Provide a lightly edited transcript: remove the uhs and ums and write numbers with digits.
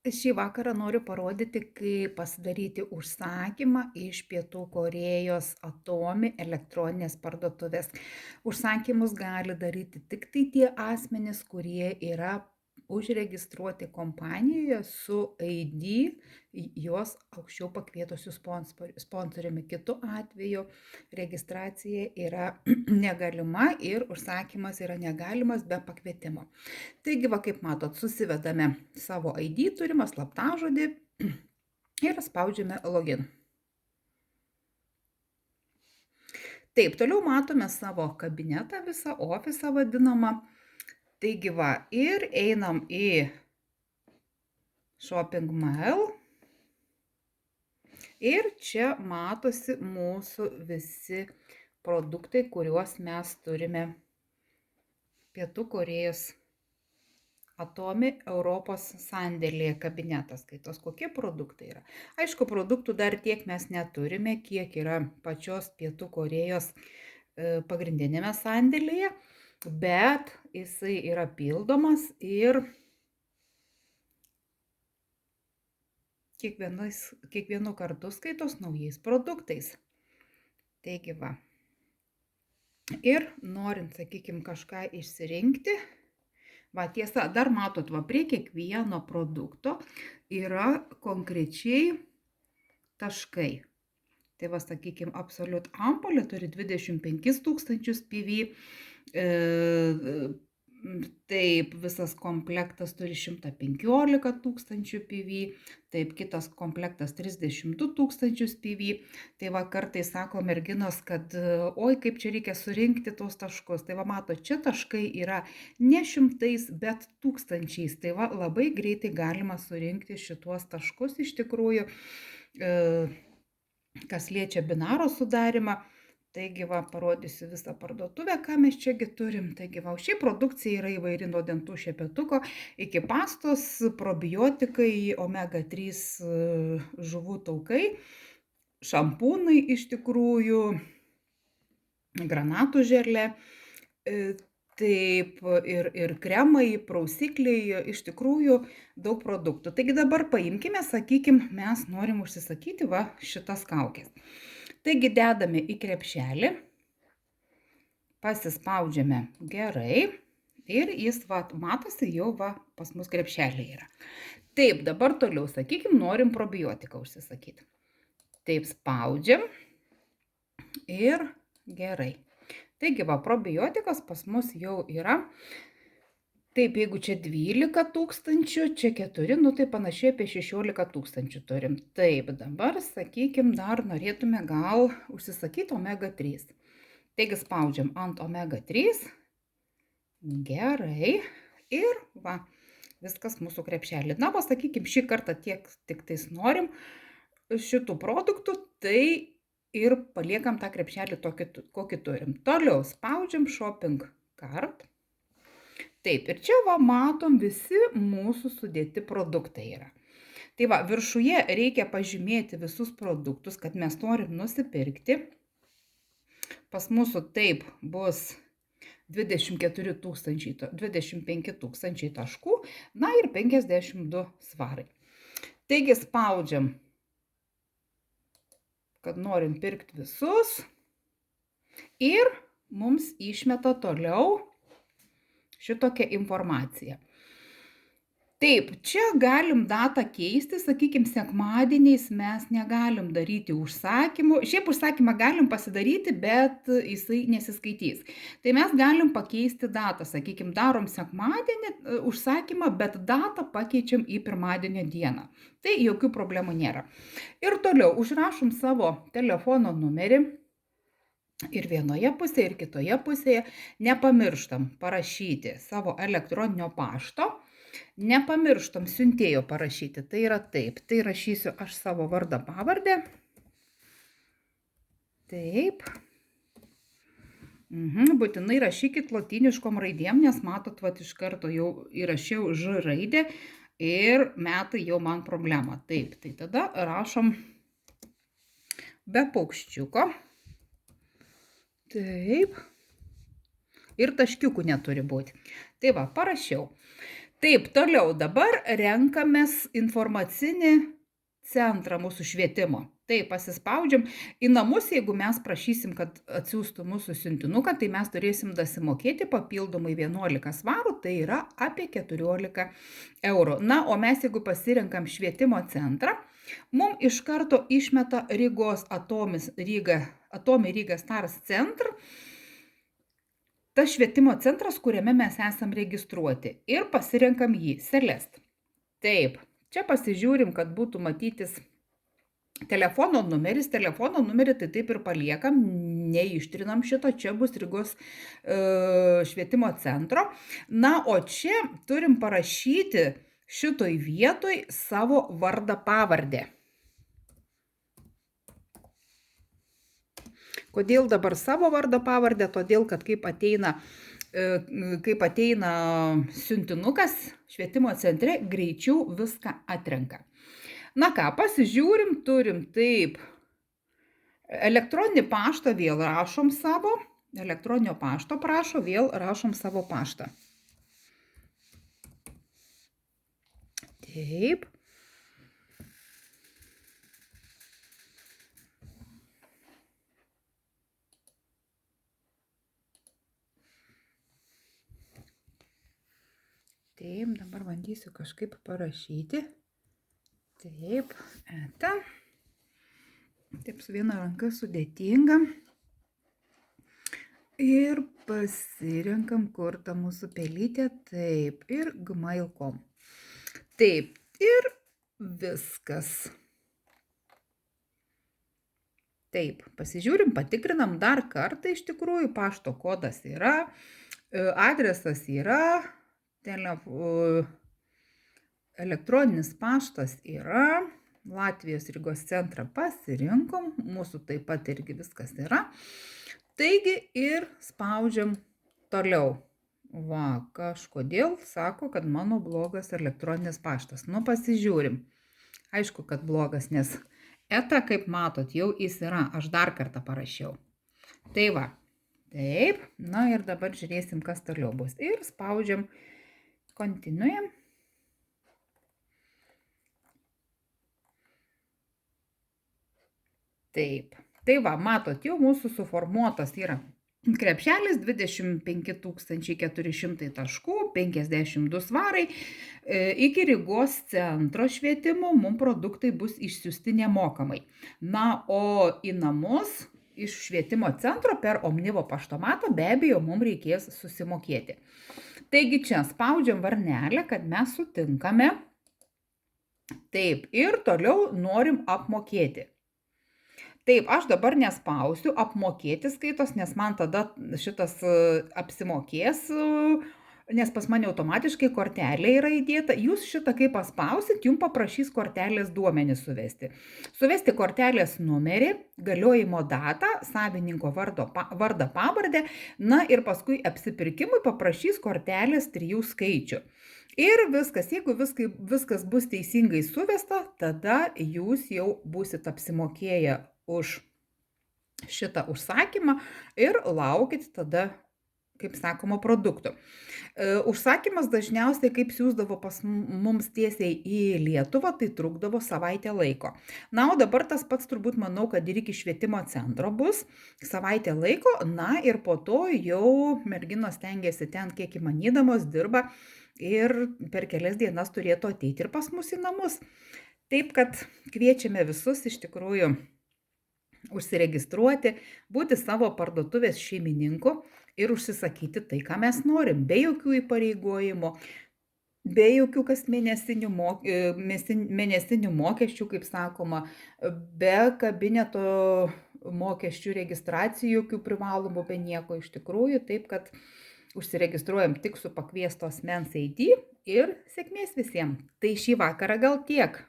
Šį vakarą noriu parodyti, kaip pasidaryti užsakymą iš Pietų Korėjos Atomi elektroninės parduotuvės. Užsakymus gali daryti tik tai tie asmenys, kurie yra užregistruoti kompanijoje su ID juos aukščiau pakvietusiu sponsoriumi. Kitu atveju registracija yra negalima ir užsakymas yra negalimas be pakvietimo. Taigi, va, kaip matot, susivedame savo ID turimą slaptažodį ir spaudžiame login. Taip, toliau matome savo kabinetą visą, ofisą vadinamą. Taigi, va, ir einam į Shopping Mall. Ir čia matosi mūsų visi produktai, kuriuos mes turime Pietų Korėjos Atomi Europos sandėlyje kabinetas skaitos, kokie produktai yra. Aišku, produktų dar tiek mes neturime, kiek yra pačios Pietų Korėjos pagrindinėme sandėlyje, bet jisai yra pildomas ir kiekvienu kartu skaitos naujais produktais. Taigi va. Ir norint, sakykime, kažką išsirinkti, va, tiesa, dar matot, va, prie kiekvieno produkto yra konkrečiai taškai. Tai va, sakykime, Absolute ampulė turi 25 tūkstančius PV, taip, visas komplektas turi 115 tūkstančių PV, taip, kitas komplektas 32 tūkstančius PV. Tai va, kartais sako merginos, kad oi, kaip čia reikia surinkti tos taškus. Tai va, mato, čia taškai yra ne šimtais, bet tūkstančiais. Tai va, labai greitai galima surinkti šituos taškus iš tikrųjų, kas liečia binaro sudarimą. Taigi, va, parodysiu visą parduotuvę, ką mes čiagi turim. Taigi, va, šiai produkcija yra įvairi nuo dantų šepetuko iki pastos, probiotikai, omega 3 žuvų taukai, šampūnai iš tikrųjų, granatų želė, taip, ir kremai, prausikliai, iš tikrųjų daug produktų. Taigi dabar paimkime, sakykime, mes norim užsisakyti va šitas kaukės. Taigi dedame į krepšelį, pasispaudžiame gerai ir jis, va, matosi, jau va, pas mus krepšelė yra. Taip, dabar toliau, sakykime, norim probiotiką užsisakyti. Taip, spaudžiam ir gerai. Taigi, va, probiotikas pas mus jau yra. Taip, jeigu čia 12 tūkstančių, čia 4, nu tai panašiai apie 16 tūkstančių turim. Taip, dabar, sakykime, dar norėtume gal užsisakyti omega 3. Taigi spaudžiam ant omega 3. Gerai. Ir va, viskas mūsų krepšelį. Na, va, sakykime, šį kartą tiek tik tais norim šitų produktų, tai ir paliekam tą krepšelį tokį, kokį turim. Toliau spaudžiam shopping cart. Taip, ir čia va matom visi mūsų sudėti produktai yra. Tai va, viršuje reikia pažymėti visus produktus, kad mes norim nusipirkti. Pas mūsų taip bus 25 tūkstančiai taškų, na ir 52 svarai. Taigi spaudžiam, kad norim pirkti visus ir mums išmeta toliau šitokią informaciją. Taip, čia galim datą keisti, sakykime, sekmadieniais mes negalim daryti užsakymų. Šiaip užsakymą galim pasidaryti, bet jisai nesiskaitys. Tai mes galim pakeisti datą, sakykime, darom sekmadienį užsakymą, bet datą pakeičiam į pirmadienio dieną. Tai jokių problemų nėra. Ir toliau užrašom savo telefono numerį. Ir vienoje pusėje, ir kitoje pusėje nepamirštam parašyti savo elektroninio pašto, nepamirštam siuntėjo parašyti. Tai yra taip, tai rašysiu aš savo vardą pavardę. Taip. Būtinai rašykit lotyniškom raidėm, nes matot, vat iš karto jau įrašiau Ž raidę ir metai jau man problema. Taip, tai tada rašom be paukščiuko. Taip. Ir taškiukų neturi būti. Tai va, parašiau. Taip, toliau dabar renkamės informacinį centrą mūsų švietimo. Taip, pasispaudžiam į namus, jeigu mes prašysim, kad atsiųstų mūsų siuntinuką, tai mes turėsim dasimokėti papildomai 11 svarų, tai yra apie 14 eurų. Na, o mes jeigu pasirenkam švietimo centrą, mum iš karto išmeta Rygos Atomi Riga Stars Centr, tas švietimo centras, kuriame mes esam registruoti ir pasirenkam jį, Celest. Taip, čia pasižiūrim, kad būtų matytis telefono numeris, telefono numerį tai taip ir paliekam, neištrinam šito, čia bus Rygos švietimo centro. Na, o čia turim parašyti šitoj vietoj savo vardą pavardę. Kodėl dabar savo vardą pavardę? Todėl, kad kaip ateina siuntinukas švietimo centre, greičiau viską atrenka. Na ką, pasižiūrim, turim taip, elektroninį paštą vėl rašom savo, elektroninio pašto prašo, vėl rašom savo paštą. Taip. Taip, dabar bandysiu kažkaip parašyti. Taip, eta. Taip, su viena ranka sudėtinga. Ir pasirenkam, kur ta mūsų pelytė. Taip, ir gmail.com. Taip, ir viskas. Taip, pasižiūrim, patikrinam dar kartą iš tikrųjų, pašto kodas yra, adresas yra, elektroninis paštas yra, Latvijos Rygos centrą pasirinkom, mūsų taip pat irgi viskas yra. Taigi ir spaudžiam toliau. Va, kažkodėl sako, kad mano blogas elektroninis paštas. Nu, pasižiūrim. Aišku, kad blogas, nes eta, kaip matot, jau jis yra. Aš dar kartą parašiau. Tai va. Taip. Na ir dabar žiūrėsim, kas toliau bus. Ir spaudžiam kontinuojam. Taip. Tai va, matot, jau mūsų suformuotas yra krepšelis 25 400 taškų, 52 svarai. Iki Rygos centro švietimo mums produktai bus išsiųsti nemokamai. Na, o į namus iš švietimo centro per Omnivo paštomatą be abejo mums reikės susimokėti. Taigi čia spaudžiam varnelę, kad mes sutinkame. Taip, ir toliau norim apmokėti. Taip, aš dabar nespausiu, apmokėti skaitos, nes man tada šitas apsimokės, nes pas mane automatiškai kortelė yra įdėta. Jūs šitą kai paspausit, jums paprašys kortelės duomenys suvesti. Suvesti kortelės numerį, galiojimo datą, savininko vardą pavardę, na ir paskui apsipirkimui paprašys kortelės 3 skaičių. Ir viskas, jeigu viskas bus teisingai suvesta, tada jūs jau būsit apsimokėję už šitą užsakymą ir laukit tada, kaip sakoma, produktų. Užsakymas dažniausiai, kaip siūsdavo pas mums tiesiai į Lietuvą, tai trukdavo savaitę laiko. Na, o dabar tas pats turbūt manau, kad ir iki švietimo centro bus savaitę laiko, na ir po to jau merginos stengiasi ten, kiek įmanydamos, dirba ir per kelias dienas turėtų ateiti ir pas mus į namus. Taip, kad kviečiame visus iš tikrųjų užsiregistruoti, būti savo parduotuvės šeimininku ir užsisakyti tai, ką mes norim, be jokių įpareigojimų, be jokių kasmėnesinių mokesčių, kaip sakoma, be kabineto mokesčių registracijų, jokių privalomų, be nieko iš tikrųjų, taip kad užsiregistruojam tik su pakviesto asmens ID ir sėkmės visiems. Tai šį vakarą gal tiek.